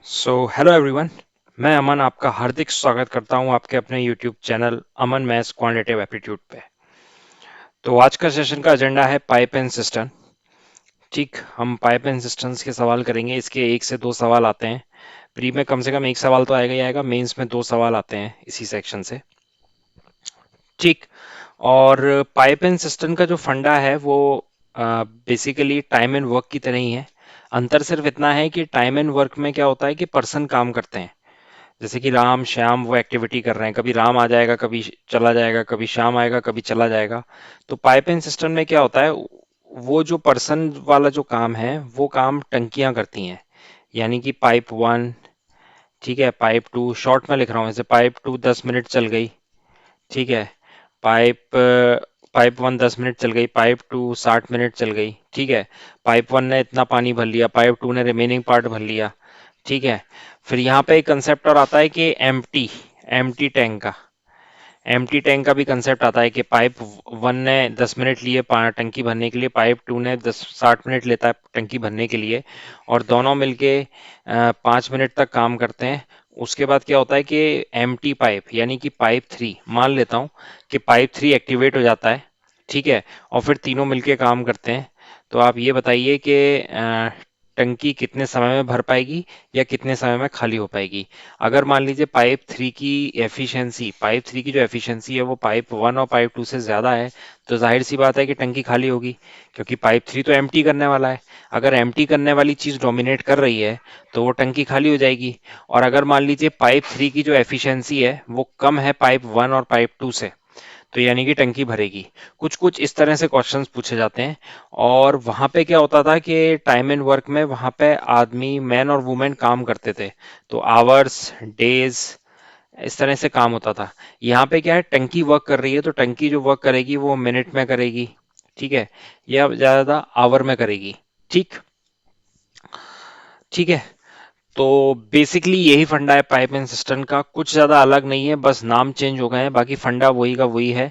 Hello everyone. मैं अमन आपका हार्दिक स्वागत करता हूं आपके अपने यूट्यूब चैनल अमन मैथ्स क्वांटिटेटिव एप्टीट्यूड पे। तो आज का सेशन का एजेंडा है पाइप एंड सिस्टम। ठीक, हम पाइप एंड सिस्टम्स के सवाल करेंगे। इसके एक से दो सवाल आते हैं। प्री में कम से कम एक सवाल तो आएगा ही आएगा, मेंस में दो सवाल आते हैं इसी सेक्शन से। ठीक। और पाइप एंड सिस्टम का जो फंडा है वो बेसिकली टाइम एंड वर्क की तरह ही है। अंतर सिर्फ इतना है कि टाइम एंड वर्क में क्या होता है कि पर्सन काम करते हैं। जैसे कि राम श्याम वो एक्टिविटी कर रहे हैं, कभी राम आ जाएगा, कभी चला जाएगा, कभी श्याम आएगा, कभी चला जाएगा। तो पाइपिंग सिस्टम में क्या होता है, वो जो पर्सन वाला जो काम है वो काम टंकियां करती हैं। यानी कि पाइप वन, ठीक है, पाइप टू, शॉर्ट में लिख रहा हूँ, जैसे पाइप टू 10 मिनट चल गई, ठीक है। पाइप पाइप वन 10 मिनट चल गई, पाइप टू 60 मिनट चल गई, ठीक है। पाइप वन ने इतना पानी भर लिया, पाइप टू ने रिमेनिंग पार्ट भर लिया, ठीक है। फिर यहाँ पे एक कंसेप्ट और आता है कि एम्प्टी एम्प्टी टैंक का। एम्प्टी टैंक का भी कंसेप्ट आता है कि पाइप वन ने 10 मिनट लिए टंकी भरने के लिए, पाइप टू ने 60 मिनट लेता है टंकी भरने के लिए, और दोनों मिलके 5 मिनट तक काम करते हैं। उसके बाद क्या होता है कि एम्प्टी पाइप यानी कि पाइप थ्री, मान लेता हूँ कि पाइप थ्री एक्टिवेट हो जाता है, ठीक है, और फिर तीनों मिलके काम करते हैं। तो आप ये बताइए कि टंकी कितने समय में भर पाएगी या कितने समय में खाली हो पाएगी। अगर मान लीजिए पाइप थ्री की जो एफिशिएंसी है वो पाइप वन और पाइप टू से ज्यादा है, तो जाहिर सी बात है कि टंकी खाली होगी, क्योंकि पाइप थ्री तो एम्प्टी करने वाला है। अगर एम्प्टी करने वाली चीज डोमिनेट कर रही है तो वो टंकी खाली हो जाएगी। और अगर मान लीजिए पाइप थ्री की जो एफिशिएंसी है वो कम है पाइप वन और पाइप टू से, तो यानी कि टंकी भरेगी। कुछ कुछ इस तरह से क्वेश्चंस पूछे जाते हैं। और वहां पे क्या होता था कि टाइम एंड वर्क में वहां पे आदमी मैन और वुमेन काम करते थे, तो आवर्स, डेज, इस तरह से काम होता था। यहाँ पे क्या है, टंकी वर्क कर रही है तो टंकी जो वर्क करेगी वो मिनट में करेगी, ठीक है, या ज्यादा आवर में करेगी। ठीक, ठीक है। तो बेसिकली यही फंडा है पाइप एंड सिस्टम का, कुछ ज्यादा अलग नहीं है, बस नाम चेंज हो गए हैं, बाकी फंडा वही का वही है,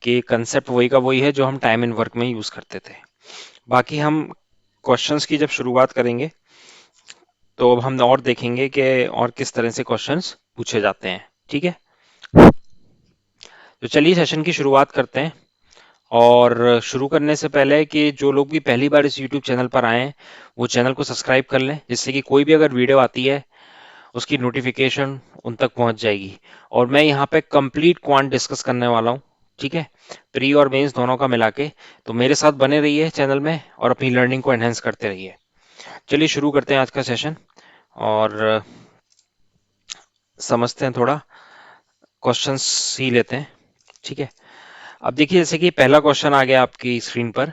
कि कंसेप्ट वही का वही है जो हम टाइम एंड वर्क में यूज करते थे। बाकी हम क्वेश्चंस की जब शुरुआत करेंगे तो अब हम और देखेंगे कि और किस तरह से क्वेश्चंस पूछे जाते हैं, ठीक है। तो चलिए सेशन की शुरुआत करते हैं। और शुरू करने से पहले कि जो लोग भी पहली बार इस YouTube चैनल पर आए हैं वो चैनल को सब्सक्राइब कर लें, जिससे कि कोई भी अगर वीडियो आती है उसकी नोटिफिकेशन उन तक पहुंच जाएगी। और मैं यहाँ पे कंप्लीट क्वांट डिस्कस करने वाला हूँ, ठीक है, प्री और मेंस दोनों का मिला के। तो मेरे साथ बने रहिए चैनल में और अपनी लर्निंग को एनहेंस करते रहिए। चलिए शुरू करते हैं आज का सेशन। और समझते हैं थोड़ा, क्वेश्चंस ही लेते हैं, ठीक है। अब देखिए, जैसे कि पहला क्वेश्चन आ गया आपकी स्क्रीन पर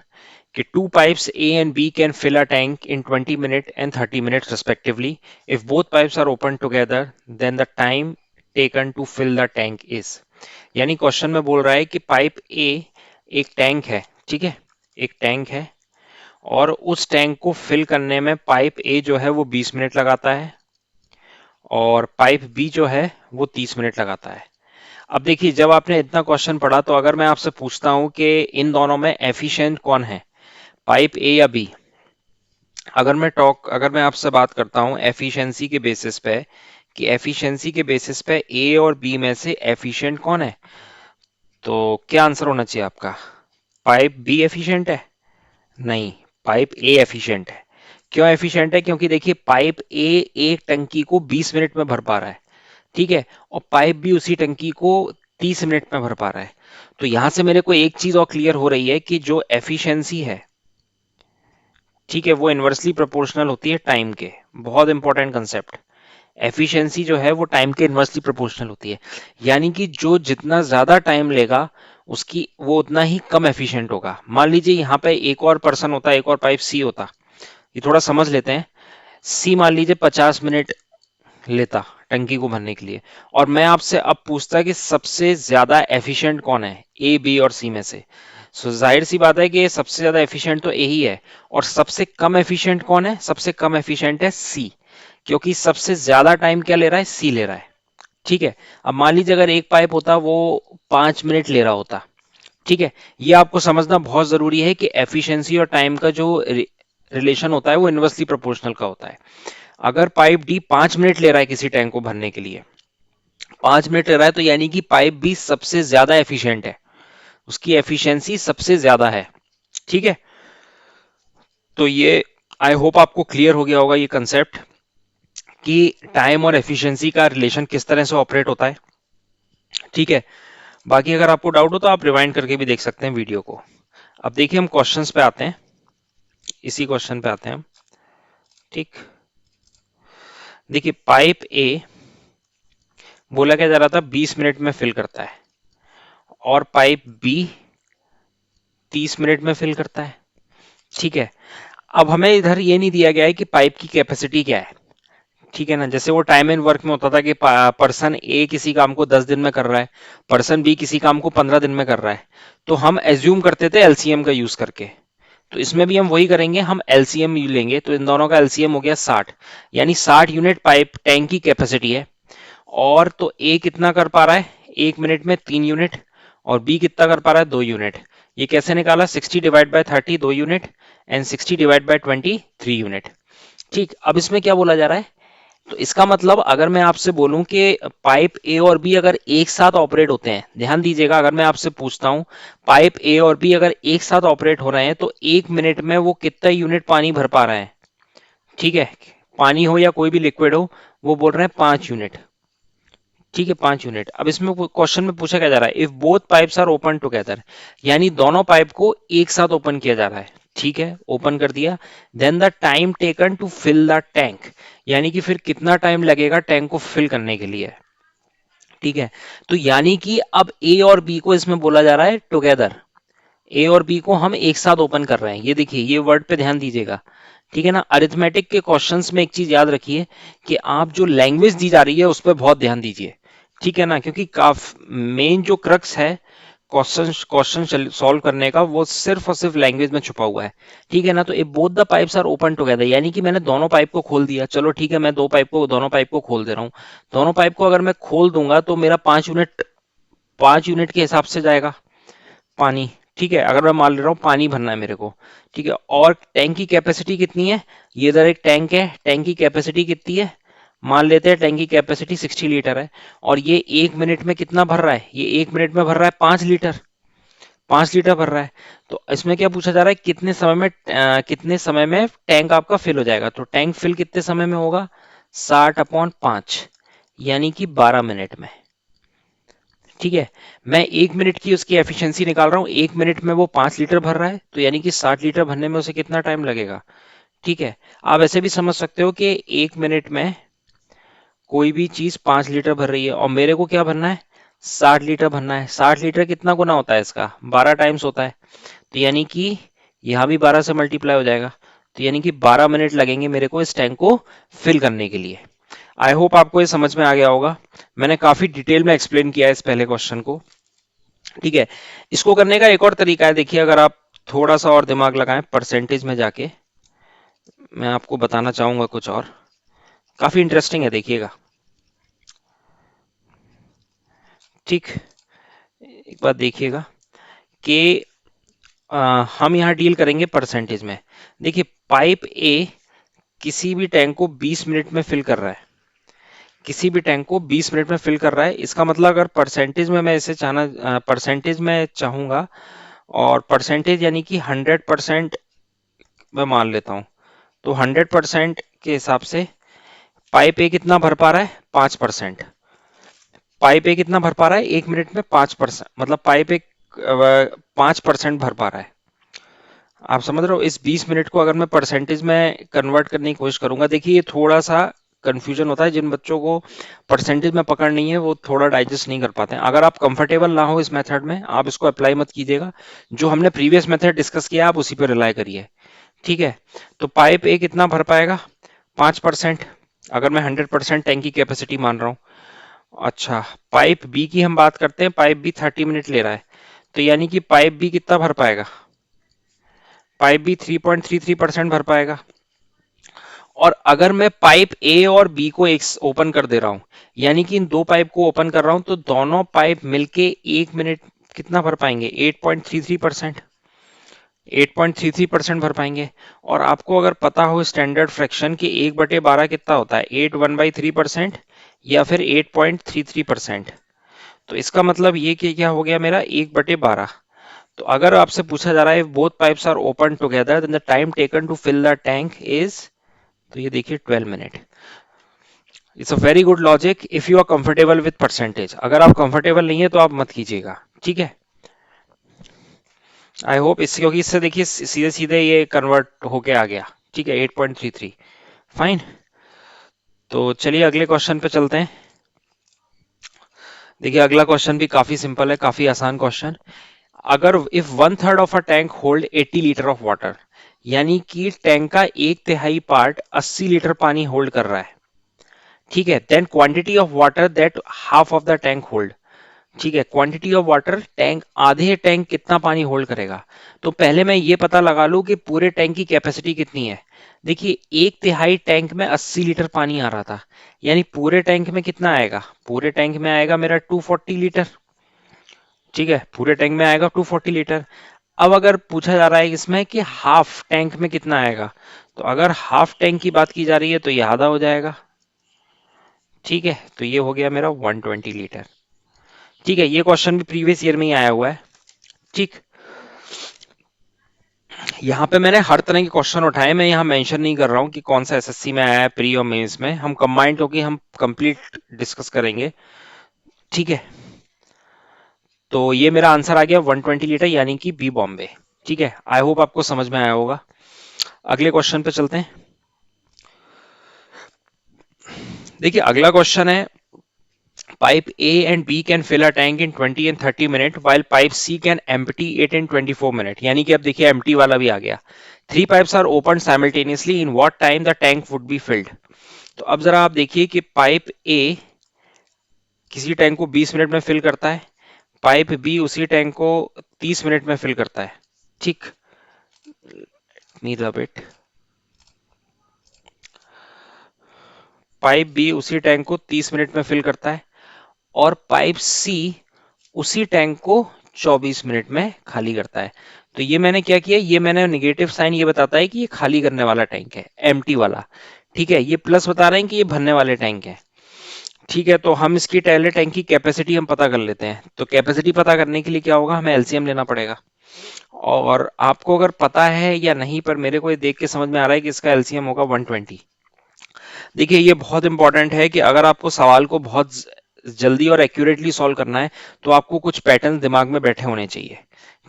कि two pipes A and B can fill a tank in 20 minutes and 30 minutes respectively. If both pipes are open together, then the time taken to fill the tank is। यानी question में बोल रहा है कि pipe ए एक tank है, ठीक है, एक टैंक है, और उस टैंक को फिल करने में पाइप ए जो है वो 20 मिनट लगाता है और पाइप बी जो है वो 30 मिनट लगाता है। अब देखिए, जब आपने इतना क्वेश्चन पढ़ा तो अगर मैं आपसे पूछता हूं कि इन दोनों में एफिशिएंट कौन है, पाइप ए या बी, अगर मैं आपसे बात करता हूं एफिशिएंसी के बेसिस पे, कि एफिशिएंसी के बेसिस पे ए और बी में से एफिशिएंट कौन है, तो क्या आंसर होना चाहिए आपका? पाइप बी एफिशिएंट है? नहीं, पाइप ए एफिशिएंट है। क्यों एफिशिएंट है? क्योंकि देखिए पाइप ए एक टंकी को 20 मिनट में भर पा रहा है, ठीक है, और पाइप बी उसी टंकी को 30 मिनट में भर पा रहा है। तो यहां से मेरे को एक चीज और क्लियर हो रही है कि जो एफिशिएंसी है, ठीक है, वो इनवर्सली प्रोपोर्शनल होती है टाइम के। बहुत इंपॉर्टेंट कंसेप्ट, एफिशिएंसी जो है वो टाइम के इनवर्सली प्रोपोर्शनल होती है। यानी कि जो जितना ज्यादा टाइम लेगा उसकी वो उतना ही कम एफिशिएंट होगा। मान लीजिए यहाँ पे एक और पर्सन होता, एक और पाइप सी होता, ये थोड़ा समझ लेते हैं। सी मान लीजिए 50 मिनट लेता टंकी को भरने के लिए, और मैं आपसे अब पूछता कि सबसे ज्यादा एफिशिएंट कौन है ए बी और सी में से। सो जाहिर सी बात है कि सबसे ज्यादा एफिशिएंट तो ए ही है, और सबसे कम एफिशिएंट कौन है? सबसे कम एफिशिएंट है सी, क्योंकि सबसे ज्यादा टाइम क्या ले रहा है? सी ले रहा है, ठीक है। अब मान लीजिए अगर एक पाइप होता वो 5 मिनट ले रहा होता, ठीक है। ये आपको समझना बहुत जरूरी है कि एफिशिएंसी और टाइम का जो रिलेशन होता है वो इनवर्सली प्रोपोर्शनल का होता है। अगर पाइप डी 5 मिनट ले रहा है किसी टैंक को भरने के लिए, 5 मिनट ले रहा है, तो यानी कि पाइप बी सबसे ज्यादा एफिशिएंट है, उसकी एफिशिएंसी सबसे ज्यादा है। ठीक है, तो ये आई होप आपको क्लियर हो गया होगा ये कंसेप्ट कि टाइम और एफिशिएंसी का रिलेशन किस तरह से ऑपरेट होता है। ठीक है, बाकी अगर आपको डाउट हो तो आप रिवाइंड करके भी देख सकते हैं वीडियो को। अब देखिए हम क्वेश्चंस पे आते हैं, इसी क्वेश्चन पे आते हैं हम। ठीक, देखिए पाइप ए बोला क्या जा रहा था 20 मिनट में फिल करता है, और पाइप बी 30 मिनट में फिल करता है। ठीक है, अब हमें इधर ये नहीं दिया गया है कि पाइप की कैपेसिटी क्या है। ठीक है ना, जैसे वो टाइम एंड वर्क में होता था कि पर्सन ए किसी काम को 10 दिन में कर रहा है, पर्सन बी किसी काम को 15 दिन में कर रहा है, तो हम एज्यूम करते थे एलसीएम का यूज करके। तो इसमें भी हम वही करेंगे, हम एलसीएम लेंगे, तो इन दोनों का एलसीएम हो गया 60, यानी 60 यूनिट पाइप टैंक की कैपेसिटी है। और तो ए कितना कर पा रहा है 1 मिनट में 3 यूनिट, और बी कितना कर पा रहा है 2 यूनिट। ये कैसे निकाला, 60 divide by 30 2 unit, and 60 divide by 20 3 unit. ठीक, अब इसमें क्या बोला जा रहा है, तो इसका मतलब अगर मैं आपसे बोलूं कि पाइप ए और बी अगर एक साथ ऑपरेट होते हैं, ध्यान दीजिएगा, अगर मैं आपसे पूछता हूं पाइप ए और बी अगर एक साथ ऑपरेट हो रहे हैं तो 1 मिनट में वो कितना यूनिट पानी भर पा रहे हैं। ठीक है, पानी हो या कोई भी लिक्विड हो, वो बोल रहे हैं 5 यूनिट। ठीक है, 5 यूनिट। अब इसमें क्वेश्चन में पूछा क्या जा रहा है, if both pipes are open together, यानी दोनों पाइप को एक साथ ओपन किया जा रहा है। ठीक है, ओपन कर दिया, then the time taken to fill the tank, यानी कि फिर कितना टाइम लगेगा टैंक को फिल करने के लिए। ठीक है, तो यानी कि अब ए और बी को इसमें बोला जा रहा है टुगेदर, ए और बी को हम एक साथ ओपन कर रहे हैं। ये देखिए, ये वर्ड पे ध्यान दीजिएगा। ठीक है ना, अरिथमेटिक के क्वेश्चंस में एक चीज याद रखिए कि आप जो लैंग्वेज दी जा रही है उस पर बहुत ध्यान दीजिए। ठीक है ना, क्योंकि मेन जो क्रक्स है क्वेश्चन क्वेश्चन सॉल्व करने का, वो सिर्फ और सिर्फ लैंग्वेज में छुपा हुआ है। ठीक है ना, तो if both the pipes are open together, यानी कि मैंने दोनों पाइप को खोल दिया। चलो ठीक है, मैं दोनों पाइप को खोल दे रहा हूँ। दोनों पाइप को अगर मैं खोल दूंगा तो मेरा 5 यूनिट, 5 यूनिट के हिसाब से जाएगा पानी। ठीक है, अगर मैं मान ले रहा हूँ पानी भरना है मेरे को। ठीक है, और टैंक की कैपेसिटी कितनी है, ये इधर एक टैंक है, टैंक की कैपेसिटी कितनी है, मान लेते हैं टैंक की कैपेसिटी 60 लीटर है, और ये 1 मिनट में कितना भर रहा है, ये 1 मिनट में भर रहा है 5 लीटर, 5 लीटर भर रहा है। तो इसमें क्या पूछा जा रहा है, कितने समय में टैंक आपका फिल हो जाएगा। तो टैंक फिल कितने समय में होगा, 60/5, यानी कि 12 मिनट में। ठीक है, मैं 1 मिनट की उसकी एफिशिएंसी निकाल रहा हूँ, 1 मिनट में वो 5 लीटर भर रहा है, तो यानी कि 60 लीटर भरने में उसे कितना टाइम लगेगा। ठीक है, आप ऐसे भी समझ सकते हो कि 1 मिनट में कोई भी चीज 5 लीटर भर रही है, और मेरे को क्या भरना है, 60 लीटर भरना है। 60 लीटर कितना गुना होता है इसका, 12 टाइम्स होता है, तो यानी कि यहाँ भी 12 से मल्टीप्लाई हो जाएगा, तो यानी कि 12 मिनट लगेंगे मेरे को इस टैंक को फिल करने के लिए। आई होप आपको ये समझ में आ गया होगा, मैंने काफी डिटेल में एक्सप्लेन किया है इस पहले क्वेश्चन को। ठीक है, इसको करने का एक और तरीका है, देखिए अगर आप थोड़ा सा और दिमाग लगाएं परसेंटेज में जाके, मैं आपको बताना चाहूंगा कुछ और काफी इंटरेस्टिंग है, देखिएगा। ठीक, एक बात देखिएगा कि हम यहाँ डील करेंगे परसेंटेज में। देखिए पाइप ए किसी भी टैंक को 20 मिनट में फिल कर रहा है, किसी भी टैंक को 20 मिनट में फिल कर रहा है। इसका मतलब अगर परसेंटेज में मैं इसे परसेंटेज में चाहूंगा, और परसेंटेज यानी कि 100% मैं मान लेता हूँ, तो 100% के हिसाब से पाइप ए कितना भर पा रहा है, 5%। पाइप ए कितना भर पा रहा है 1 मिनट में, 5%, मतलब पाइप ए 5% भर पा रहा है। आप समझ रहे हो, इस 20 मिनट को अगर मैं परसेंटेज में कन्वर्ट करने की कोशिश करूंगा, देखिए ये थोड़ा सा कंफ्यूजन होता है, जिन बच्चों को परसेंटेज में पकड़ नहीं है वो थोड़ा डाइजेस्ट नहीं कर पाते हैं। अगर आप कंफर्टेबल ना हो इस मेथड में, आप इसको अप्लाई मत कीजिएगा, जो हमने प्रीवियस मेथड डिस्कस किया आप उसी पर रिलाई करिए। ठीक है, तो पाइप ए कितना भर पाएगा, 5%, अगर मैं 100% टैंक की कैपेसिटी मान रहा हूँ। अच्छा, पाइप बी की हम बात करते हैं, पाइप बी 30 मिनट ले रहा है, तो यानी कि पाइप बी कितना भर पाएगा, पाइप बी 3.33% भर पाएगा। और अगर मैं पाइप ए और बी को एक ओपन कर दे रहा हूं, यानी कि इन दो पाइप को ओपन कर रहा हूं, तो दोनों पाइप मिलके 1 मिनट कितना भर पाएंगे, 8.33%। 8.33% भर पाएंगे। और आपको अगर पता हो स्टैंडर्ड फ्रैक्शन कि 1/12 कितना होता है, 8 1/3% या फिर 8.33%, तो इसका मतलब ये कि क्या हो गया मेरा 1/12। तो अगर आपसे पूछा जा रहा है both pipes are open together then the time taken to fill the tank is, तो ये देखिए 12 minute. It's a very good logic if you are comfortable with percentage. अगर आप कंफर्टेबल नहीं है तो आप मत कीजिएगा, ठीक है। आई होप इससे, क्योंकि इससे देखिए सीधे सीधे ये कन्वर्ट होके आ गया, ठीक है, 8.33। फाइन। तो चलिए अगले क्वेश्चन पे चलते हैं। देखिए अगला क्वेश्चन भी काफी सिंपल है, काफी आसान क्वेश्चन। अगर if 1/3 of a tank hold 80 litre of water, यानी कि टैंक का 1/3 पार्ट 80 लीटर पानी होल्ड कर रहा है, ठीक है, then quantity of water that half of the tank hold, ठीक है, क्वांटिटी ऑफ वाटर टैंक, आधे टैंक कितना पानी होल्ड करेगा। तो पहले मैं ये पता लगा लूं कि पूरे टैंक की कैपेसिटी कितनी है। देखिए 1/3 टैंक में 80 लीटर पानी आ रहा था, यानी पूरे टैंक में कितना आएगा, पूरे टैंक में आएगा मेरा 240 लीटर, ठीक है, पूरे टैंक में आएगा 240 लीटर। अब अगर पूछा जा रहा है इसमें कि हाफ टैंक में कितना आएगा, तो अगर हाफ टैंक की बात की जा रही है तो ये आधा हो जाएगा, ठीक है, तो ये हो गया मेरा 120 लीटर। ठीक है, ये क्वेश्चन भी प्रीवियस ईयर में ही आया हुआ है, ठीक। यहाँ पे मैंने हर तरह के क्वेश्चन उठाए, मैं यहाँ मेंशन नहीं कर रहा हूँ कि कौन सा एसएससी में आया है, प्री और मेंस में, हम कंबाइंड होके हम कंप्लीट डिस्कस करेंगे, ठीक है। तो ये मेरा आंसर आ गया 120 लीटर, यानी कि बी बॉम्बे, ठीक है। आई होप आपको समझ में आया होगा। अगले क्वेश्चन पे चलते हैं। देखिए अगला क्वेश्चन है, pipe A and B can fill a tank in 20 and 30 minutes while pipe C can empty it in 24 minutes, यानी कि अब देखिए empty वाला भी आ गया। Three pipes are opened simultaneously, in what time the tank would be filled। तो अब जरा आप देखिए कि पाइप A किसी टैंक को 20 मिनट में फिल करता है, पाइप B उसी टैंक को 30 मिनट में फिल करता है, ठीक। मी रब इट। पाइप बी उसी टैंक को 30 मिनट में फिल करता है और पाइप सी उसी टैंक को 24 मिनट में खाली करता है। तो ये मैंने क्या किया, ये मैंने निगेटिव साइन ये बताता है कि ये खाली करने वाला टैंक है, एम्प्टी वाला, ठीक है। ये प्लस बता रहे हैं कि ये भरने वाले टैंक है, ठीक है। तो हम इसकी पहले टैंक की कैपेसिटी हम पता कर लेते हैं। तो कैपेसिटी पता करने के लिए क्या होगा, हमें एलसीएम लेना पड़ेगा। और आपको अगर पता है या नहीं, पर मेरे को ये देख के समझ में आ रहा है कि इसका एलसीएम होगा 120। देखिए ये बहुत इंपॉर्टेंट है कि अगर आपको सवाल को बहुत जल्दी और एक्यूरेटली सॉल्व करना है तो आपको कुछ पैटर्न दिमाग में बैठे होने चाहिए,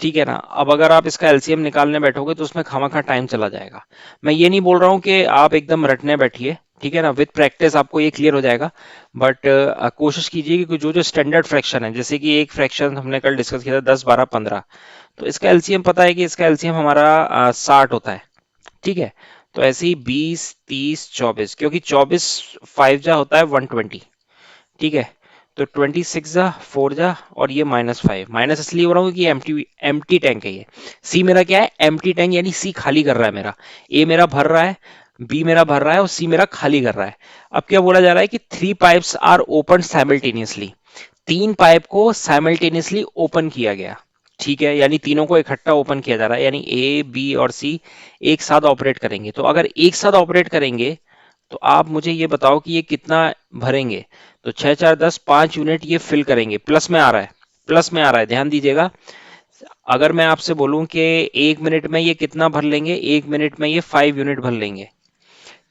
ठीक है ना। अब अगर आप इसका एलसीएम निकालने बैठोगे तो उसमें खामखा टाइम चला जाएगा। मैं ये नहीं बोल रहा हूँ कि आप एकदम रटने बैठिए, ठीक है ना, विद प्रैक्टिस आपको ये क्लियर हो जाएगा। बट कोशिश कीजिए कि जो जो स्टैंडर्ड फ्रैक्शन है, जैसे कि एक फ्रैक्शन हमने कल डिस्कस किया था 10 12 15, तो इसका एलसीएम पता है कि इसका एलसीएम हमारा 60 होता है, ठीक है। तो ऐसे ही 20 30 24, क्योंकि 24 5 जा होता है 120, ठीक है। तो 26 जा 4 जा और ये -5, माइनस इसलिए हो रहा हूँ कि एम्प्टी एम्प्टी टैंक है ये। सी मेरा क्या है, एम्प्टी टैंक, यानी सी खाली कर रहा है मेरा। ए मेरा भर रहा है, बी मेरा भर रहा है और सी मेरा खाली कर रहा है। अब क्या बोला जा रहा है कि 3 pipes are open simultaneously, 3 pipe को साइमल्टेनियसली ओपन किया गया, ठीक है, यानी तीनों को इकट्ठा ओपन किया जा रहा है, यानी ए बी और सी एक साथ ऑपरेट करेंगे। तो अगर एक साथ ऑपरेट करेंगे तो आप मुझे ये बताओ कि ये कितना भरेंगे। तो 6 4 10 5 यूनिट ये फिल करेंगे, प्लस में आ रहा है, प्लस में आ रहा है, ध्यान दीजिएगा। अगर मैं आपसे बोलूं कि 1 मिनट में ये कितना भर लेंगे, 1 मिनट में ये 5 यूनिट भर लेंगे,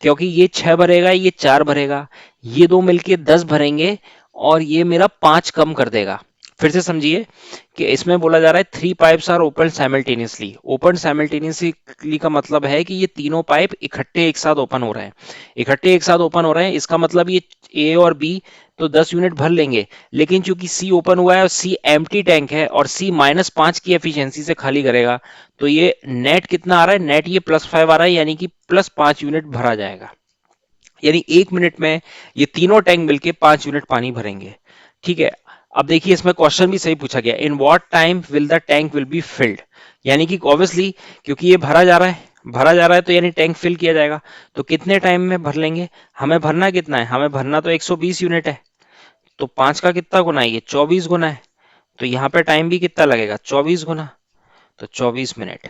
क्योंकि ये 6 भरेगा, ये 4 भरेगा, ये दो मिलके 10 भरेंगे और ये मेरा 5 कम कर देगा। फिर से समझिए कि इसमें बोला जा रहा है 3 pipes are open simultaneously. Open simultaneously का मतलब है कि ये तीनों पाइप इकट्ठे एक साथ ओपन हो रहे हैं, इकट्ठे एक साथ ओपन हो रहे हैं। इसका मतलब ये ए और बी तो 10 यूनिट भर लेंगे, लेकिन चूंकि सी ओपन हुआ है और सी एम्प्टी टैंक है और सी -5 की एफिशिएंसी से खाली करेगा, तो ये नेट कितना आ रहा है, नेट ये +5 आ रहा है, यानी कि +5 यूनिट भरा जाएगा। यानी 1 मिनट में ये तीनों टैंक मिलके 5 यूनिट पानी भरेंगे, ठीक है। अब देखिए इसमें क्वेश्चन भी सही पूछा गया, in what time will the tank will be filled, यानी कि ऑब्वियसली क्योंकि ये भरा जा रहा है, भरा जा रहा है तो यानी टैंक फिल किया जाएगा। तो कितने टाइम में भर लेंगे, हमें भरना कितना है, हमें भरना तो 120 यूनिट है। तो 5 का कितना गुना है, ये 24 गुना है। तो यहाँ पे टाइम भी कितना लगेगा, 24 गुना, तो 24 मिनट,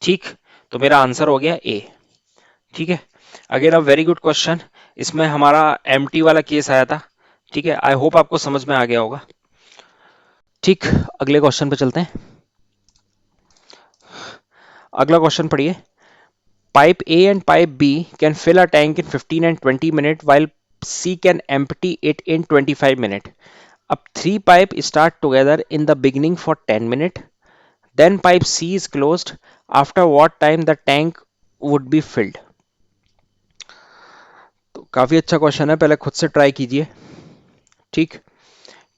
ठीक, तो मेरा आंसर हो गया ए। ठीक है, again a very good question. इसमें हमारा एम्प्टी वाला केस आया था। ठीक है, आई होप आपको समझ में आ गया होगा। ठीक, अगले क्वेश्चन पे चलते हैं। अगला क्वेश्चन पढ़िए। Pipe A and pipe B can fill a tank in 15 and 20 minutes while C can empty it in 25 minutes. अब three pipe start together in the beginning for 10 minutes. Then pipe C is closed. After what time the tank would be filled? तो काफी अच्छा question है, पहले खुद से try कीजिए। ठीक,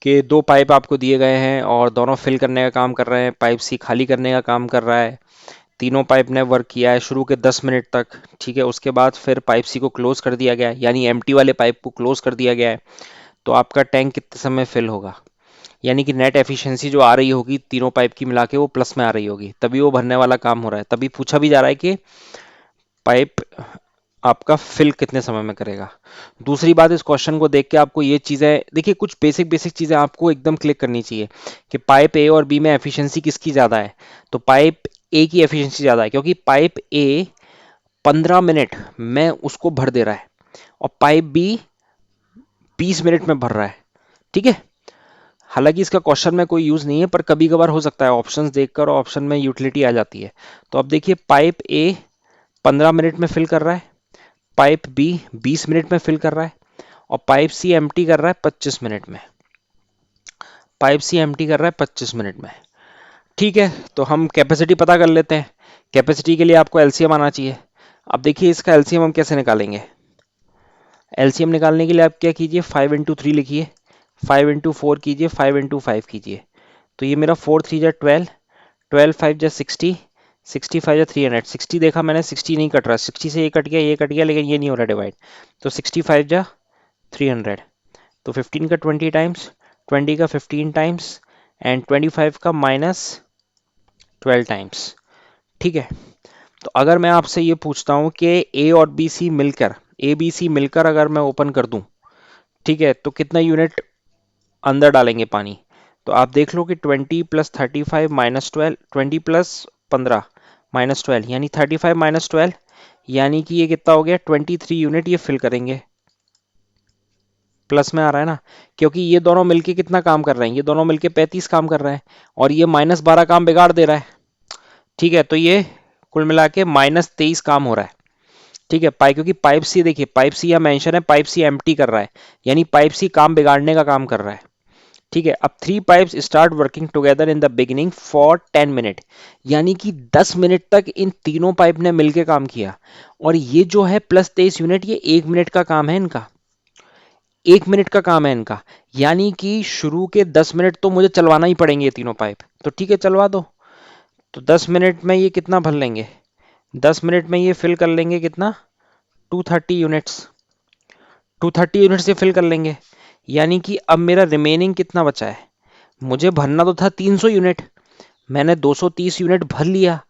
कि दो पाइप आपको दिए गए हैं और दोनों फिल करने का काम कर रहे हैं, पाइप सी खाली करने का काम कर रहा है। तीनों पाइप ने वर्क किया है शुरू के 10 मिनट तक। ठीक है, उसके बाद फिर पाइप सी को क्लोज कर दिया गया है, यानी एम्प्टी वाले पाइप को क्लोज कर दिया गया है। तो आपका टैंक कितने समय फिल होगा, यानी कि नेट एफिशिएंसी जो आ रही होगी तीनों पाइप की मिला के वो प्लस में आ रही होगी, तभी वो भरने वाला काम हो रहा है। तभी पूछा भी जा रहा है कि पाइप आपका फिल कितने समय में करेगा। दूसरी बात, इस क्वेश्चन को देख के आपको ये चीजें देखिए, कुछ बेसिक बेसिक चीजें आपको एकदम क्लिक करनी चाहिए कि पाइप ए और बी में एफिशिएंसी किसकी ज्यादा है। तो पाइप ए की एफिशिएंसी ज्यादा है, क्योंकि पाइप ए 15 मिनट में उसको भर दे रहा है और पाइप बी 20 मिनट में भर रहा है। ठीक है, हालांकि इसका क्वेश्चन में कोई यूज नहीं है, पर कभी कभार हो सकता है ऑप्शंस देखकर ऑप्शन में यूटिलिटी आ जाती है। तो अब देखिए, पाइप ए 15 मिनट में फिल कर रहा है, पाइप बी 20 मिनट में फिल कर रहा है और पाइप सी एम्प्टी कर रहा है 25 मिनट में। पाइप सी एम्प्टी कर रहा है 25 मिनट में। ठीक है, तो हम कैपेसिटी पता कर लेते हैं। कैपेसिटी के लिए आपको एलसीएम आना चाहिए। अब देखिए, इसका एलसीएम हम कैसे निकालेंगे। एलसीएम निकालने के लिए आप क्या कीजिए, 5 into 3 लिखिए, 5 into 4 कीजिए, 5 into 5 कीजिए। तो ये मेरा 4 3 जा 12, 12 5 जा 60, 60 5 जा 300। 60 देखा मैंने, 60 नहीं कट रहा, 60 से ये कट गया, ये कट गया, लेकिन ये नहीं हो रहा डिवाइड। तो 65 जा 300। तो 15 का 20 टाइम्स, 20 का 15 टाइम्स एंड 25 का -12 टाइम्स। ठीक है, तो अगर मैं आपसे ये पूछता हूं कि ए और बी सी मिलकर, ए बी सी मिलकर अगर मैं ओपन कर दूं, ठीक है, तो कितना यूनिट अंदर डालेंगे पानी। तो आप देख लो कि 20 + 35 - 12, 20 + 15 - 12 यानी 35 - 12, यानी कि ये कितना हो गया, 23 यूनिट ये फिल करेंगे। प्लस में आ रहा है ना, क्योंकि ये दोनों मिलके कितना काम कर रहे हैं, ये दोनों मिलके 35 काम कर रहे हैं और ये -12 काम बिगाड़ दे रहा है। ठीक है, तो ये कुल मिला के -23 काम हो रहा है। ठीक है, क्योंकि पाइप सी देखिए, पाइप सी यहाँ मेंशन है, पाइप सी एम्प्टी कर रहा है, यानी पाइप सी काम बिगाड़ने का काम कर रहा है। ठीक है, अब three pipes start working together in the beginning for 10 minute, यानी कि 10 मिनट तक इन तीनों पाइप ने मिलकर काम किया। और ये जो है +23 यूनिट, ये 1 मिनट का काम है इनका, 1 मिनट का काम है इनका, यानी कि शुरू के 10 मिनट तो मुझे चलवाना ही पड़ेंगे ये तीनों पाइप। तो ठीक है, चलवा दो। तो 10 मिनट में ये कितना भर लेंगे, 10 मिनट में ये फिल कर लेंगे कितना, 230 यूनिट्स, 230 यूनिट से फिल कर लेंगे। यानी कि अब मेरा रिमेनिंग कितना बचा है, मुझे भरना तो था 300 यूनिट, मैंने 230 यूनिट भर लिया।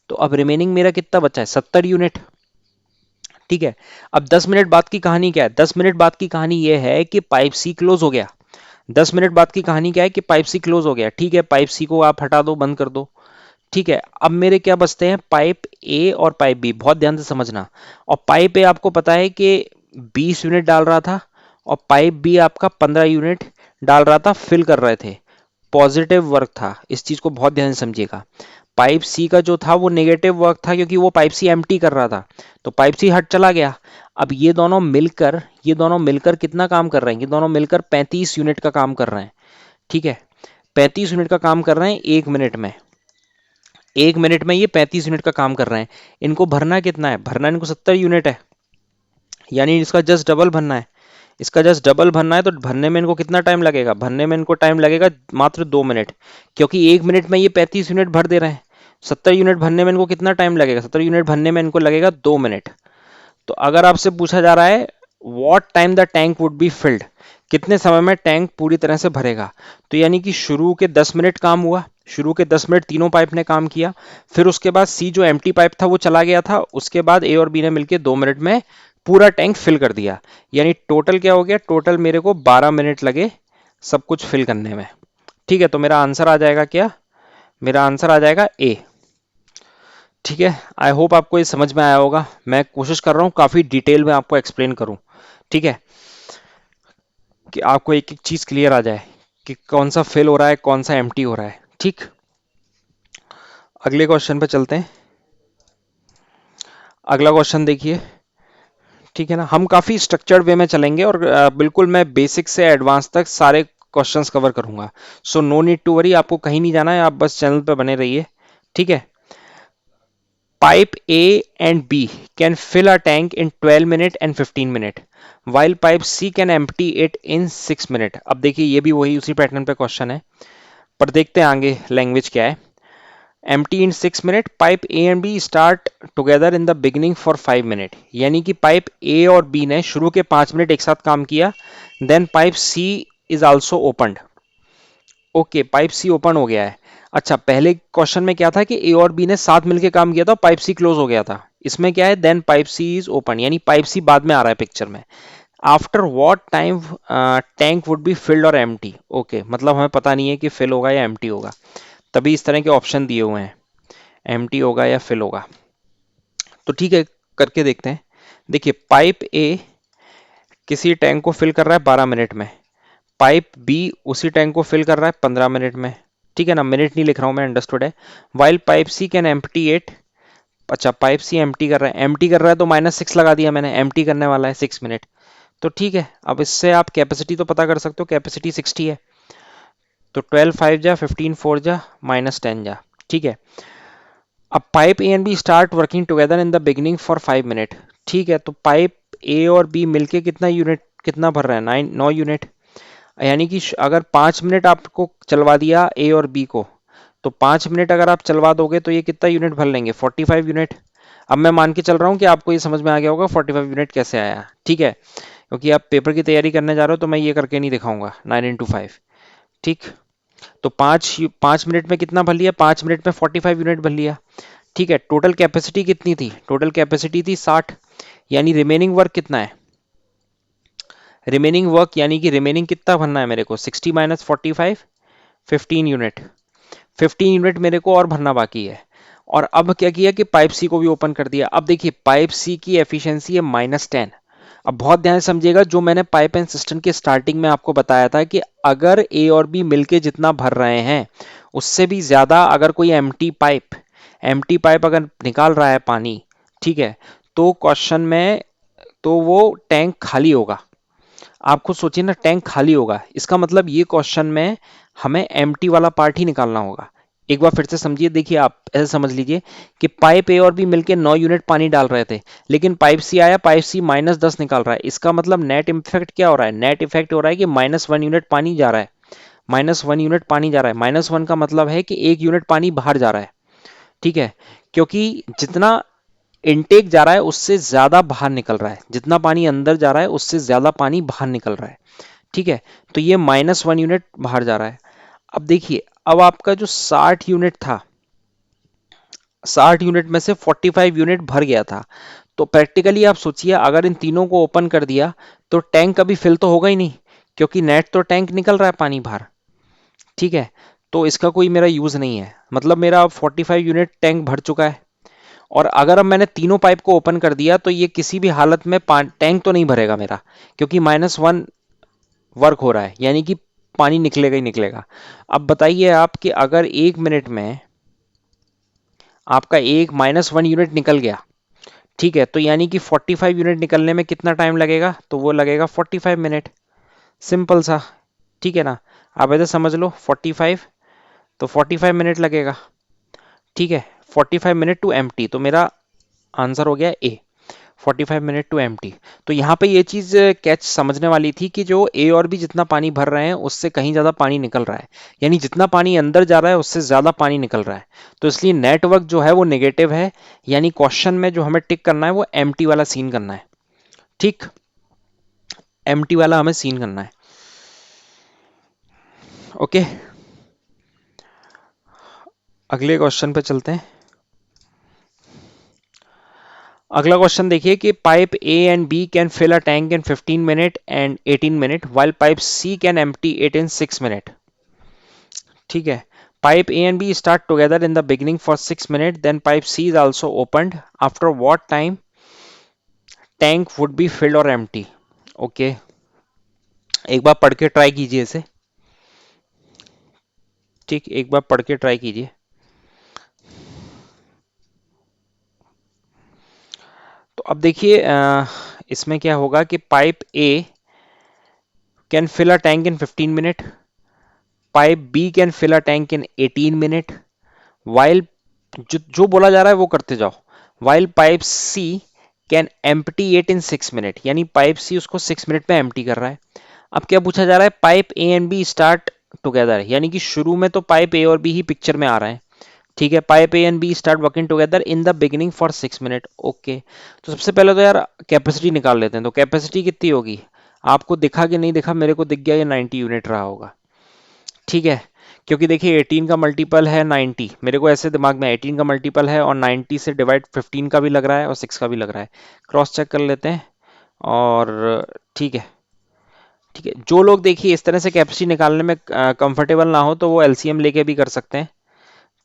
तो अब रिमेनिंग मेरा कितना बचा है, 70 यूनिट। ठीक है, अब 10 मिनट बाद की कहानी क्या है, 10 मिनट बाद की कहानी यह है कि पाइप सी क्लोज हो गया। 10 मिनट बाद की कहानी क्या है कि पाइप सी क्लोज हो गया। ठीक है, पाइप सी को आप हटा दो, बंद कर दो। ठीक है, अब मेरे क्या बचते हैं, पाइप ए और पाइप बी। बहुत ध्यान से समझना। और पाइप ए आपको पता है कि 20 यूनिट डाल रहा था और पाइप बी आपका 15 यूनिट डाल रहा था, फिल कर रहे थे। पॉजिटिव वर्क था, इस चीज को बहुत ध्यान से समझिएगा। पाइप सी का जो था वो नेगेटिव वर्क था, क्योंकि वो पाइप सी एम्प्टी कर रहा था, तो पाइप सी हट चला गया। अब ये दोनों मिलकर कितना काम कर रहे हैं, ये दोनों मिलकर 35 यूनिट का काम कर रहे हैं। ठीक है, 35 यूनिट का काम कर रहे हैं 1 मिनट में। 1 मिनट में ये 35 यूनिट का काम कर रहे हैं। इनको भरना कितना है, भरना इनको 70 यूनिट है, यानी इसका जस्ट डबल भरना है। इसका जस्ट डबल भरना है, तो भरने में इनको कितना टाइम लगेगा, भरने में इनको टाइम लगेगा मात्र 2 मिनट, क्योंकि 1 मिनट में ये 35 यूनिट भर दे रहे हैं। 70 यूनिट भरने में इनको कितना टाइम लगेगा, 70 यूनिट भरने में इनको लगेगा 2 मिनट। तो अगर आपसे पूछा जा रहा है what time the tank would be field, कितने समय में टैंक पूरी तरह से भरेगा, तो यानी कि शुरू के 10 मिनट काम हुआ, शुरू के 10 मिनट तीनों पाइप ने काम किया, फिर उसके बाद सी जो एम्प्टी पाइप था वो चला गया था, उसके बाद ए और बी ने मिलकर 2 मिनट में पूरा टैंक फिल कर दिया। यानी टोटल क्या हो गया, टोटल मेरे को 12 मिनट लगे सब कुछ फिल करने में। ठीक है, तो मेरा आंसर आ जाएगा क्या, मेरा आंसर आ जाएगा ए। ठीक है, आई होप आपको ये समझ में आया होगा। मैं कोशिश कर रहा हूँ काफी डिटेल में आपको एक्सप्लेन करूँ, ठीक है, कि आपको एक एक चीज क्लियर आ जाए कि कौन सा फिल हो रहा है, कौन सा एम्प्टी हो रहा है। ठीक, अगले क्वेश्चन पे चलते हैं। अगला क्वेश्चन देखिए, ठीक है ना, हम काफी स्ट्रक्चर्ड वे में चलेंगे और बिल्कुल मैं बेसिक से एडवांस तक सारे क्वेश्चंस कवर करूंगा। So no need to worry, आपको कहीं नहीं जाना है, आप बस चैनल पे बने रहिए। ठीक है, pipe A and B can fill a tank in 12 minutes and 15 minutes, while pipe C can empty it in 6 minutes। अब देखिए ये भी वही उसी पैटर्न पे क्वेश्चन है, पर देखते हैं आगे लैंग्वेज क्या है। empty in 6 minutes, pipe A and B start together in the beginning for 5 minutes। यानी कि पाइप A और B ने शुरू के 5 मिनट एक साथ काम किया, then pipe C is also opened। Okay, pipe C open हो गया है। अच्छा, पहले क्वेश्चन में क्या था कि ए और बी ने साथ मिलकर काम किया था, पाइप सी क्लोज हो गया था। इसमें क्या है, then pipe C is open, यानी पाइप सी बाद में आ रहा है पिक्चर में। After what time tank would be filled और एम्प्टी। ओके, मतलब हमें पता नहीं है कि फिल होगा या एम्प्टी होगा, तभी इस तरह के ऑप्शन दिए हुए हैं, एम्प्टी होगा या फिल होगा। तो ठीक है, करके देखते हैं। देखिए, पाइप ए किसी टैंक को फिल कर रहा है 12 मिनट में, पाइप बी उसी टैंक को फिल कर रहा है 15 मिनट में। ठीक है ना, मिनट नहीं लिख रहा हूं मैं, अंडरस्टूड है। While pipe C can empty it, अच्छा पाइप सी एम्प्टी कर रहा है, एम्प्टी कर रहा है तो -6 लगा दिया मैंने, एम्प्टी करने वाला है 6 मिनट। तो ठीक है, अब इससे आप कैपेसिटी तो पता कर सकते हो, कैपेसिटी 60 है, तो 12 5 जा, 15 4 जा, -10 जा। ठीक है, अब pipe A and B start working together in the beginning for 5 minute. ठीक है, तो पाइप ए और बी मिलके कितना यूनिट, कितना भर रहा है, 9 यूनिट। यानी कि अगर 5 मिनट आपको चलवा दिया ए और बी को, तो 5 मिनट अगर आप चलवा दोगे तो ये कितना यूनिट भर लेंगे, 45 यूनिट। अब मैं मान के चल रहा हूँ कि आपको ये समझ में आ गया होगा 45 यूनिट कैसे आया। ठीक है, क्योंकि आप पेपर की तैयारी करने जा रहे हो तो मैं ये करके नहीं दिखाऊंगा 9 into 5। ठीक, तो 5 मिनट में कितना भर लिया, 5 मिनट में 45 यूनिट भर लिया। ठीक है, टोटल कैपेसिटी कितनी थी, टोटल कैपेसिटी थी 60, यानी रिमेनिंग वर्क कितना है, रिमेनिंग वर्क यानी कि रिमेनिंग कितना भरना है मेरे को, 60 - 45, 15 यूनिट, 15 यूनिट मेरे को और भरना बाकी है। और अब क्या किया कि पाइप सी को भी ओपन कर दिया। अब देखिए पाइप सी की एफिशिएंसी है -10। अब बहुत ध्यान से समझिएगा, जो मैंने पाइप एंड सिस्टम के स्टार्टिंग में आपको बताया था कि अगर ए और बी मिलके जितना भर रहे हैं उससे भी ज्यादा अगर कोई एम्प्टी पाइप अगर निकाल रहा है पानी, ठीक है, तो क्वेश्चन में तो वो टैंक खाली होगा। आप खुद सोचिए ना, टैंक खाली होगा, इसका मतलब ये क्वेश्चन में हमें एम्प्टी वाला पार्ट ही निकालना होगा। एक बार फिर से समझिए, देखिए आप ऐसे समझ लीजिए कि पाइप ए और बी मिलके 9 यूनिट पानी डाल रहे थे, लेकिन पाइप सी आया, पाइप सी -10 निकाल रहा है। इसका मतलब नेट इफेक्ट क्या हो रहा है, नेट इफेक्ट हो रहा है कि -1 यूनिट पानी जा रहा है, -1 यूनिट पानी जा रहा है। -1 का मतलब है कि 1 यूनिट पानी बाहर जा रहा है। ठीक है, क्योंकि जितना इनटेक जा रहा है उससे ज्यादा बाहर निकल रहा है, जितना पानी अंदर जा रहा है उससे ज्यादा पानी बाहर निकल रहा है। ठीक है, तो ये -1 यूनिट बाहर जा रहा है। अब देखिए, अब आपका जो 60 यूनिट था, 60 यूनिट में से 45 यूनिट भर गया था, तो प्रैक्टिकली आप सोचिए अगर इन तीनों को ओपन कर दिया तो टैंक कभी फिल तो होगा ही नहीं, क्योंकि नेट तो टैंक निकल रहा है पानी बाहर। ठीक है, तो इसका कोई मेरा यूज नहीं है, मतलब मेरा 45 यूनिट टैंक भर चुका है। और अगर अब मैंने तीनों पाइप को ओपन कर दिया तो ये किसी भी हालत में टैंक तो नहीं भरेगा मेरा, क्योंकि -1 वर्क हो रहा है, यानी कि पानी निकलेगा ही निकलेगा। अब बताइए आप कि अगर 1 मिनट में आपका एक -1 यूनिट निकल गया, ठीक है, तो यानी कि 45 यूनिट निकलने में कितना टाइम लगेगा, तो वो लगेगा 45 मिनट। सिंपल सा, ठीक है ना, आप ऐसे समझ लो 45, तो 45 मिनट लगेगा। ठीक है, 45 मिनट टू एम्प्टी, तो मेरा आंसर हो गया ए, 45 मिनट टू एम्प्टी। तो यहाँ पे ये चीज कैच समझने वाली थी कि जो ए और बी जितना पानी भर रहे हैं उससे कहीं ज्यादा पानी निकल रहा है, यानी जितना पानी अंदर जा रहा है उससे ज्यादा पानी निकल रहा है। तो इसलिए नेटवर्क जो है वो नेगेटिव है, यानी क्वेश्चन में जो हमें टिक करना है वो एम्प्टी वाला सीन करना है। ठीक, एम्प्टी वाला हमें सीन करना है। ओके, अगले क्वेश्चन पे चलते हैं। अगला क्वेश्चन देखिए कि pipe A and B can fill a tank in 15 minute and 18 minute, while pipe C can empty it in 6 minute. ठीक है, Pipe A and B start together in the beginning for 6 minutes, then pipe C is also opened. After what time tank would be filled or empty? Okay, एक बार पढ़ के try कीजिए इसे। ठीक, एक बार पढ़ के ट्राई कीजिए। तो अब देखिए इसमें क्या होगा कि pipe A can fill a tank in 15 minute, pipe B can fill a tank in 18 minute, while जो बोला जा रहा है वो करते जाओ। While pipe C can empty it in 6 minute, यानी पाइप सी उसको 6 मिनट में एम्प्टी कर रहा है। अब क्या पूछा जा रहा है, pipe A and B start together, यानी कि शुरू में तो पाइप ए और बी ही पिक्चर में आ रहे हैं। ठीक है, pipe A and B start working together in the beginning for 6 minute. Okay, तो सबसे पहले तो यार कैपेसिटी निकाल लेते हैं। तो कैपेसिटी कितनी होगी, आपको दिखा कि नहीं दिखा, मेरे को दिख गया ये 90 यूनिट रहा होगा। ठीक है, क्योंकि देखिए 18 का मल्टीपल है 90, मेरे को ऐसे दिमाग में 18 का मल्टीपल है और 90 से डिवाइड 15 का भी लग रहा है और 6 का भी लग रहा है। क्रॉस चेक कर लेते हैं। और ठीक है, ठीक है, जो लोग देखिए इस तरह से कैपेसिटी निकालने में कंफर्टेबल ना हो तो वो एलसीएम लेके भी कर सकते हैं।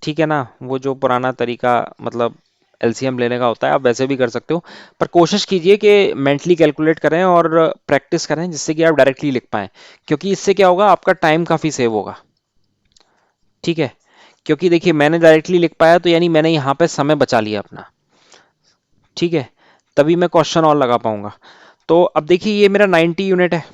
ठीक है ना, वो जो पुराना तरीका मतलब एलसीएम लेने का होता है आप वैसे भी कर सकते हो, पर कोशिश कीजिए कि मेंटली कैलकुलेट करें और प्रैक्टिस करें जिससे कि आप डायरेक्टली लिख पाएं, क्योंकि इससे क्या होगा, आपका टाइम काफ़ी सेव होगा। ठीक है, क्योंकि देखिए मैंने डायरेक्टली लिख पाया तो यानी मैंने यहाँ पे समय बचा लिया अपना। ठीक है, तभी मैं क्वेश्चन और लगा पाऊंगा। तो अब देखिए ये मेरा 90 यूनिट है।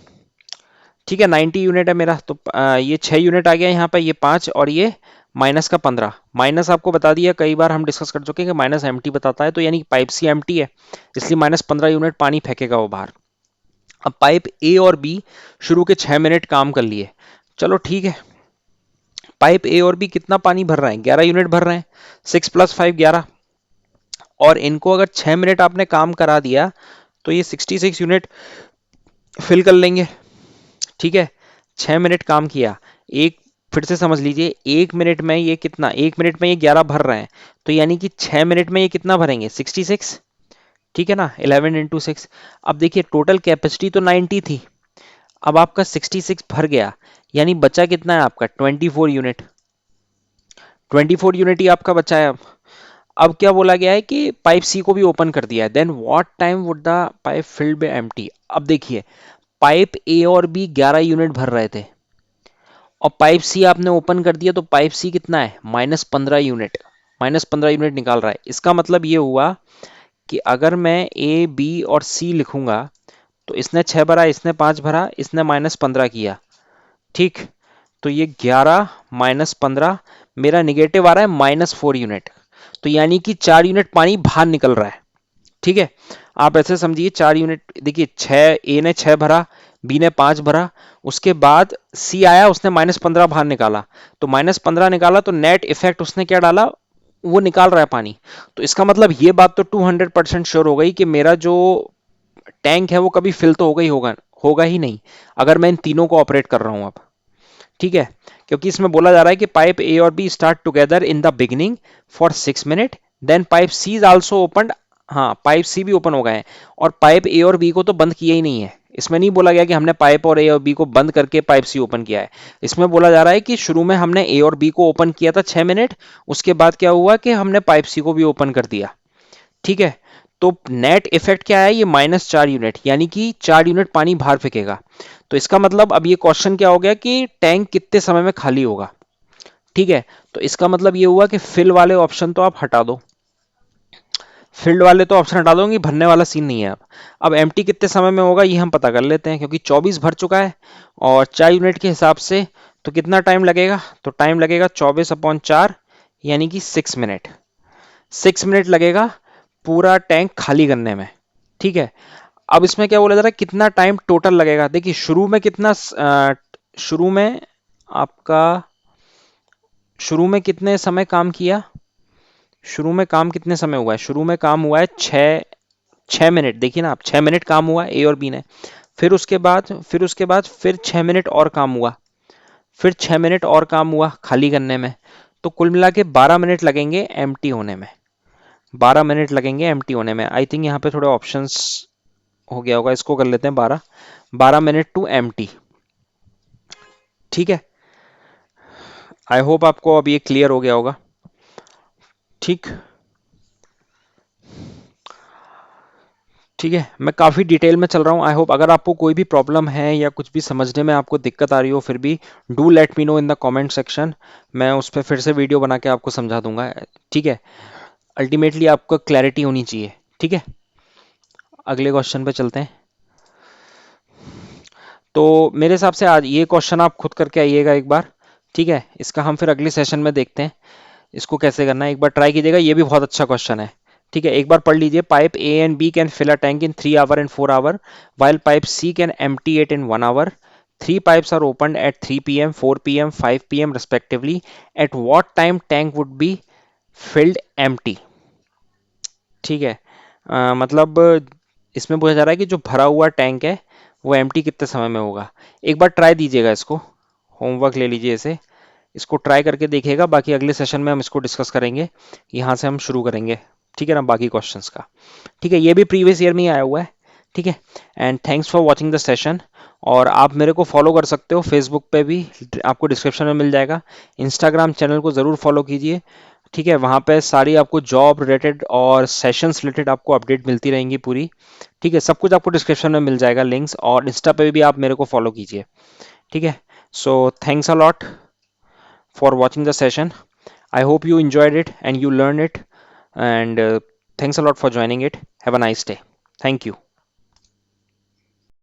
ठीक है, 90 यूनिट है मेरा, तो ये 6 यूनिट आ गया यहाँ पे, ये 5 और ये माइनस का 15। माइनस आपको बता दिया, कई बार हम डिस्कस कर चुके हैं कि माइनस एम्प्टी बताता है, तो यानी पाइप सी एम्प्टी है, इसलिए माइनस 15 यूनिट पानी फेंकेगा वो बाहर। अब पाइप ए और बी शुरू के 6 मिनट काम कर लिए, चलो ठीक है। पाइप ए और बी कितना पानी भर रहे हैं, 11 यूनिट भर रहे हैं, 6 + 5 11, और इनको अगर 6 मिनट आपने काम करा दिया तो ये 66 यूनिट फिल कर लेंगे। ठीक है, 6 मिनट काम किया, एक फिर से समझ लीजिए, 1 मिनट में ये कितना, 1 मिनट में ये 11 भर रहे हैं, तो यानी कि 6 मिनट में ये कितना भरेंगे, 66। ठीक है ना, 11 × 6। अब देखिए टोटल कैपेसिटी तो 90 थी, अब आपका 66 भर गया, यानी बचा कितना है आपका, 24 यूनिट। 24 यूनिट ही आपका बचा है। अब क्या बोला गया है कि पाइप सी को भी ओपन कर दिया है, then what time would the pipe filled be empty. अब देखिए पाइप ए और बी 11 यूनिट भर रहे थे और पाइप सी आपने ओपन कर दिया, तो पाइप सी कितना है, -15 यूनिट। -15 यूनिट निकाल रहा है, इसका मतलब ये हुआ कि अगर मैं ए बी और सी लिखूंगा तो इसने 6 भरा, इसने 5 भरा, इसने -15 किया। ठीक, तो ये 11 -15, मेरा निगेटिव आ रहा है -4 यूनिट, तो यानी कि 4 यूनिट पानी बाहर निकल रहा है। ठीक है, आप ऐसे समझिए 4 यूनिट, देखिए 6, ए ने 6 भरा, बी ने 5 भरा, उसके बाद सी आया, उसने -15 बाहर निकाला, तो -15 निकाला तो नेट इफेक्ट उसने क्या डाला, वो निकाल रहा है पानी। तो इसका मतलब ये बात तो 200% श्योर हो गई कि मेरा जो टैंक है वो कभी फिल तो होगा ही होगा, होगा ही नहीं, अगर मैं इन तीनों को ऑपरेट कर रहा हूं अब। ठीक है, क्योंकि इसमें बोला जा रहा है कि पाइप ए और B start together in the beginning for 6 minute, then pipe C is also open. हाँ, पाइप सी भी ओपन हो गए हैं, और पाइप ए और बी को तो बंद किया ही नहीं है। इसमें नहीं बोला गया कि हमने पाइप और ए और बी को बंद करके पाइप सी ओपन किया है। इसमें बोला जा रहा है कि शुरू में हमने ए और बी को ओपन किया था 6 मिनट, उसके बाद क्या हुआ कि हमने पाइप सी को भी ओपन कर दिया। ठीक है, तो नेट इफेक्ट क्या है, ये -4 यूनिट, यानी कि 4 यूनिट पानी बाहर फेंकेगा। तो इसका मतलब अब ये क्वेश्चन क्या हो गया कि टैंक कितने समय में खाली होगा। ठीक है, तो इसका मतलब ये हुआ कि फिल वाले ऑप्शन तो आप हटा दो, फिल्ड वाले तो ऑप्शन हटा दोगे, भरने वाला सीन नहीं है। अब एम्प्टी कितने समय में होगा ये हम पता कर लेते हैं, क्योंकि 24 भर चुका है और 4 यूनिट के हिसाब से, तो कितना टाइम लगेगा, तो टाइम लगेगा 24/4, यानी कि 6 मिनट। 6 मिनट लगेगा पूरा टैंक खाली करने में। ठीक है, अब इसमें क्या बोला जा रहा है, कितना टाइम टोटल लगेगा। देखिए शुरू में कितना शुरू में आपका, शुरू में कितने समय काम किया, शुरू में काम कितने समय हुआ है, शुरू में काम हुआ है 6 मिनट। देखिए ना आप, 6 मिनट काम हुआ ए और बी ने, फिर उसके बाद फिर 6 मिनट और काम हुआ, फिर 6 मिनट और काम हुआ खाली करने में, तो कुल मिला के 12 मिनट लगेंगे एम्प्टी होने में। 12 मिनट लगेंगे एम्प्टी होने में। आई थिंक यहाँ पे थोड़े ऑप्शंस हो गया होगा, इसको कर लेते हैं 12 मिनट टू एम्प्टी। ठीक है, आई होप आपको अब ये क्लियर हो गया होगा। ठीक। ठीक है, मैं काफ़ी डिटेल में चल रहा हूँ। आई होप अगर आपको कोई भी प्रॉब्लम है या कुछ भी समझने में आपको दिक्कत आ रही हो, फिर भी do let me know in the comment section. मैं उस पर फिर से वीडियो बना के आपको समझा दूंगा। ठीक है, अल्टीमेटली आपको क्लैरिटी होनी चाहिए। ठीक है, अगले क्वेश्चन पे चलते हैं। तो मेरे हिसाब से आज ये क्वेश्चन आप खुद करके आइएगा एक बार। ठीक है, इसका हम फिर अगले सेशन में देखते हैं इसको कैसे करना है। एक बार ट्राई कीजिएगा, ये भी बहुत अच्छा क्वेश्चन है। ठीक है, एक बार पढ़ लीजिए। Pipe A and B can fill a tank in 3 hour and 4 hour, while pipe C can empty it in 1 hour. Three pipes are opened at 3 p.m., 4 p.m., 5 p.m. respectively. At what time tank would be filled empty? ठीक है, मतलब इसमें पूछा जा रहा है कि जो भरा हुआ टैंक है वो एम्प्टी कितने समय में होगा। एक बार ट्राई दीजिएगा इसको, होमवर्क ले लीजिए इसे, इसको ट्राई करके देखिएगा। बाकी अगले सेशन में हम इसको डिस्कस करेंगे। यहाँ से हम शुरू करेंगे, ठीक है ना, बाकी क्वेश्चंस का। ठीक है, ये भी प्रीवियस ईयर में ही आया हुआ है। ठीक है, and thanks for watching the session. और आप मेरे को फॉलो कर सकते हो फेसबुक पे भी, आपको डिस्क्रिप्शन में मिल जाएगा। इंस्टाग्राम चैनल को ज़रूर फॉलो कीजिए। ठीक है, वहाँ पे सारी आपको जॉब रिलेटेड और सेशंस रिलेटेड आपको अपडेट मिलती रहेंगी पूरी। ठीक है, सब कुछ आपको डिस्क्रिप्शन में मिल जाएगा लिंक्स, और इंस्टा पे भी आप मेरे को फॉलो कीजिए। ठीक है, so thanks a lot for watching the session. I hope you enjoyed it and you learned it. And thanks a lot for joining it. Have a nice day. Thank you.